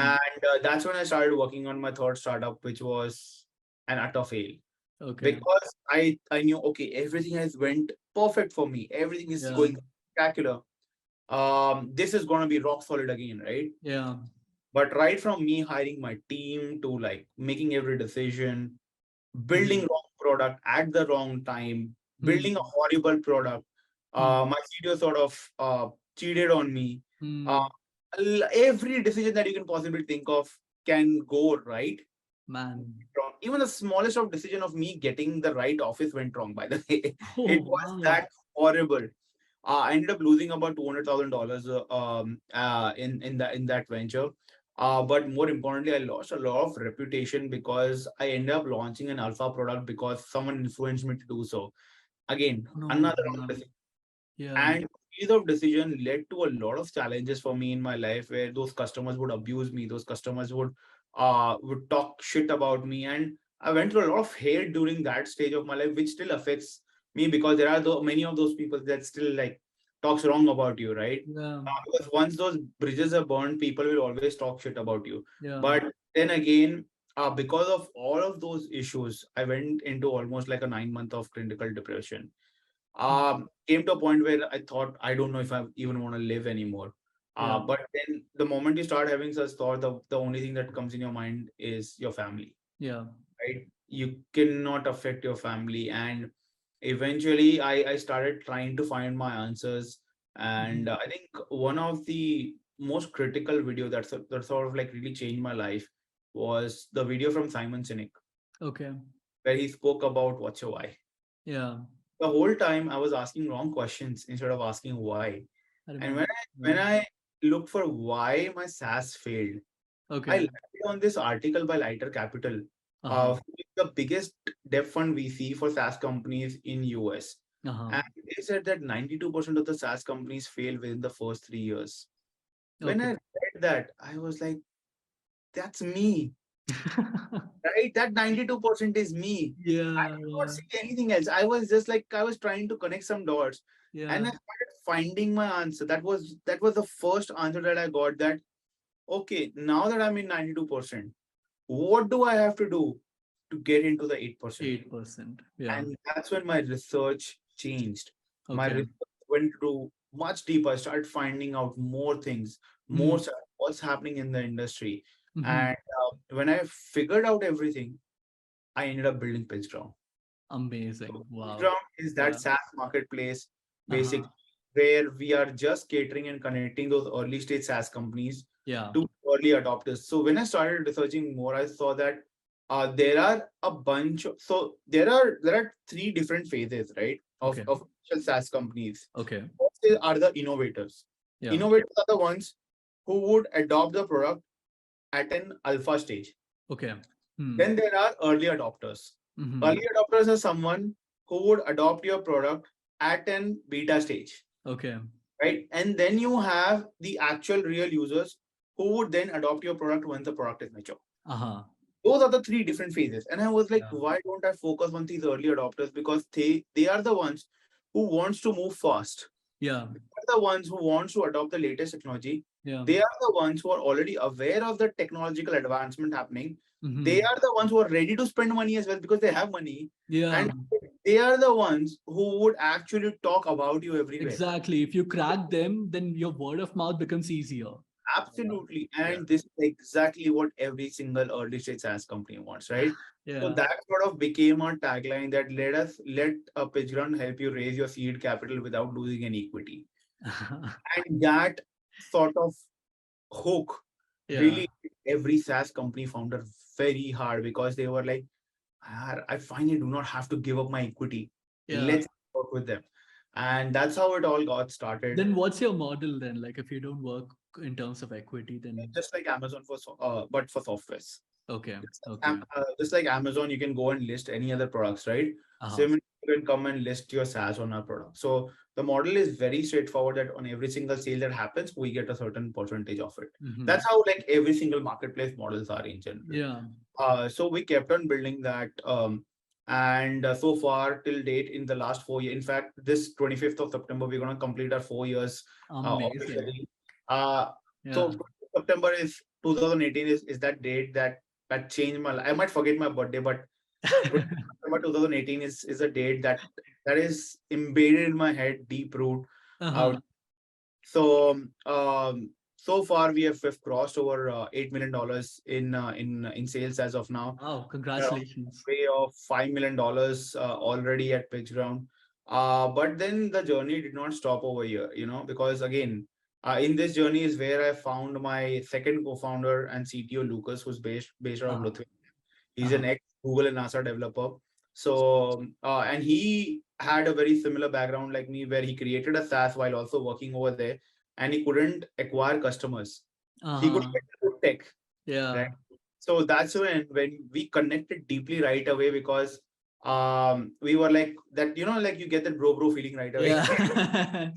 And that's when I started working on my third startup, which was an utter fail. Okay. Because I knew, okay, everything has went perfect for me. Everything is Yeah. going spectacular. This is gonna be rock solid again, right? Yeah. But right from me hiring my team to like making every decision, building Hmm. wrong product at the wrong time, Hmm. building a horrible product. Hmm. My CTO sort of cheated on me. Uh, Hmm. every decision that you can possibly think of can go right. Man. Wrong. Even the smallest of decision of me getting the right office went wrong, by the way. It Oh, was wow. that horrible. I ended up losing about $200,000 in that venture. But more importantly, I lost a lot of reputation because I ended up launching an alpha product because someone influenced me to do so. Again, No. another wrong Yeah. decision. Yeah. And series of decision led to a lot of challenges for me in my life where those customers would abuse me, those customers would talk shit about me. And I went through a lot of hate during that stage of my life, which still affects me because there are many of those people that still like talks wrong about you, right? Yeah. Because once those bridges are burned, people will always talk shit about you. Yeah. But then again, because of all of those issues, I went into almost like a 9 month of clinical depression. Hmm. Came to a point where I thought I don't know if I even want to live anymore. Yeah. But then the moment you start having such thought, the only thing that comes in your mind is your family, Yeah. right? You cannot affect your family. And eventually I started trying to find my answers. Hmm. And I think one of the most critical video that sort of like really changed my life was the video from Simon Sinek, Okay. where he spoke about what's your why. Yeah. The whole time I was asking wrong questions instead of asking why. I And remember. when I looked for why my SaaS failed, I Okay. landed on this article by Lighter Capital, Uh-huh. the biggest debt fund VC for SaaS companies in US. Uh-huh. And they said that 92% of the SaaS companies fail within the first 3 years. When Okay. I read that, I was like, that's me, right? That 92% is me. I Yeah. did not Yeah. see anything else. I was just like I was trying to connect some dots, and Yeah. I started finding my answer. That was the first answer that I got. That okay, now that I'm in 92%, what do I have to do to get into the 8%? 8%. Yeah. And that's when my research changed. My Okay. research went to much deeper. I started finding out more things, Hmm. what's happening in the industry. Hmm. And when I figured out everything, I ended up building Pitchground. Amazing. So Wow. Pitchground is that Yeah. SaaS marketplace, Uh-huh. basically, where we are just catering and connecting those early stage SaaS companies Yeah. to early adopters. So when I started researching more, I saw that there are a bunch. There are three different phases, right, Okay. of initial SaaS companies. Okay. Are the innovators. Yeah. Innovators are the ones who would adopt the product at an alpha stage. Okay. Hmm. Then there are early adopters. Hmm. Early adopters are someone who would adopt your product at an beta stage, Okay. right? And then you have the actual real users who would then adopt your product once the product is mature. Uh-huh. Those are the three different phases. And I was like, Yeah. why don't I focus on these early adopters? Because they are the ones who wants to move fast. Yeah. Are the ones who wants to adopt the latest technology. Yeah. They are the ones who are already aware of the technological advancement happening. They Hmm. are the ones who are ready to spend money as well because they have money. Yeah. And they are the ones who would actually talk about you everywhere. Exactly. If you crack them, then your word of mouth becomes easier. Yeah. Absolutely. Yeah. And this is exactly what every single early stage SaaS company wants, right? So Yeah. that sort of became our tagline that let a pitch ground help you raise your seed capital without losing any equity. And that sort of hook Yeah. really hit every SaaS company founder very hard because they were like, "Ah, I finally do not have to give up my equity. Yeah. Let's work with them." And that's how it all got started. Then what's your model then? Like if you don't work in terms of equity, then Just like Amazon but for softwares. okay. Just like, Okay. just like Amazon, you can go and list any other products, right? Uh-huh. Similarly, you can come and list your SaaS on our product. So the model is very straightforward that on every single sale that happens, we get a certain percentage of it. Hmm. That's how like every single marketplace models are in general. Yeah. So we kept on building that. And so far till date in the last 4 years, in fact, this 25th of September, we're going to complete our 4 years Amazing. officially. Uh, Yeah. so September is 2018 is that date that changed my life. I might forget my birthday, but September 2018 is a date that is embedded in my head, deep root. Uh, Uh-huh. so so far we've crossed over $8 million in sales as of now. Wow, We're on congratulations. way of $5 million already at Pitchground. But then the journey did not stop over here, because again, in this journey is where I found my second co-founder and CTO, Lucas, who's based out of Uh-huh. Lithuania. He's an Uh-huh. ex Google and NASA developer. So, and he had a very similar background like me, where he created a SaaS while also working over there, and he couldn't acquire customers. He couldn't Uh-huh. get the good tech, right? Yeah. So that's when we connected deeply right away, because we were like that, like you get that bro feeling right away. Yeah.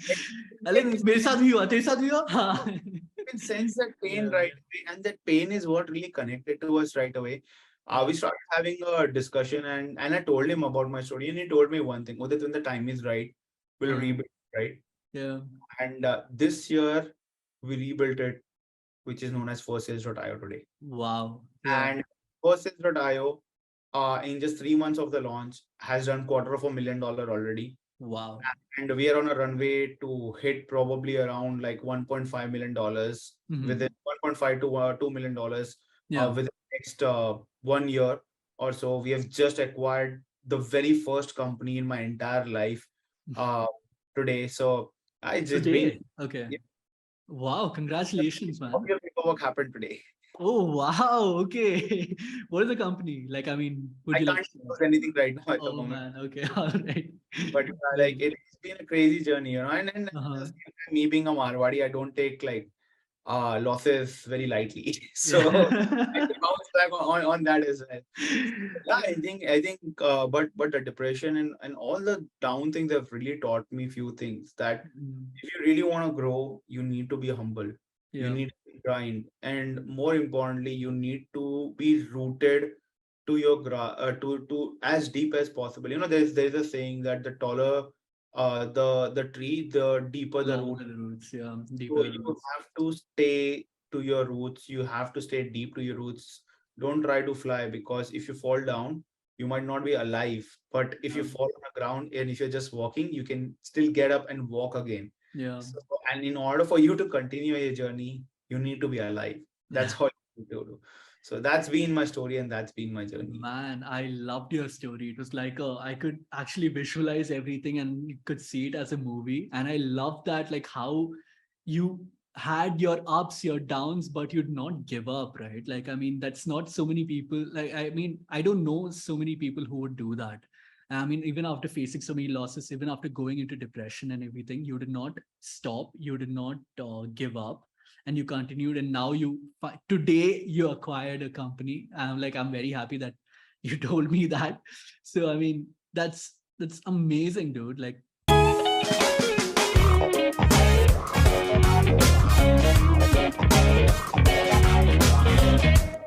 You अरे can मेरे साथ भी हुआ तेरे साथ भी हुआ हाँ. you can sense that pain Yeah. right away, and that pain is what really connected to us right away. Yeah. We started having a discussion, and I told him about my story, and he told me one thing: Udit, when the time is right, we'll Uh, rebuild, right? yeah. And this year we rebuilt it, which is known as firstsales.io today. Wow. Yeah. And firstsales.io, in just 3 months of the launch, has done $250,000 already, Wow. and we are on a runway to hit probably around like $1.5 million Mm-hmm. within 1.5 to $2 million Yeah. within the next 1 year or so. We have just acquired the very first company in my entire life uh, today. So it's been Today. Okay. yeah, Wow. Congratulations, man. your paperwork happened today. Oh, wow. Okay. What is the company? Like, I mean, would I you like can't to share? disclose anything right now at the Oh, moment, man. Okay. All right. but Yeah. like it's been a crazy journey, and at the Uh-huh. same time, me being a Marwadi, I don't take like losses very lightly. So I Yeah. can bounce back on that as well. Yeah, I think but the depression and all the down things have really taught me few things, that Mm. if you really want to grow, you need to be humble. You Yeah. need to grind, and more importantly, you need to be rooted to your to as deep as possible. There's a saying that the taller the tree, the deeper the root. Longer the roots. Yeah. So Deeper the you roots. have to stay to your roots. You have to stay deep to your roots. Don't try to fly, because if you fall down, you might not be alive. But if you Yeah. fall on the ground and if you're just walking, you can still get up and walk again. Yeah. So, and in order for you to continue your journey, you need to be alive. That's Yeah. all you need to do. So that's been my story, and that's been my journey. Man, I loved your story. It was like I could actually visualize everything and you could see it as a movie. And I love that, like how you had your ups, your downs, but you'd not give up, right? Like, I mean, that's not so many people. Like, I mean, I don't know so many people who would do that. I mean, even after facing so many losses, even after going into depression and everything, you did not stop. You did not give up, and you continued. And now today you acquired a company. I'm very happy that you told me that. So I mean, that's amazing, dude. Like,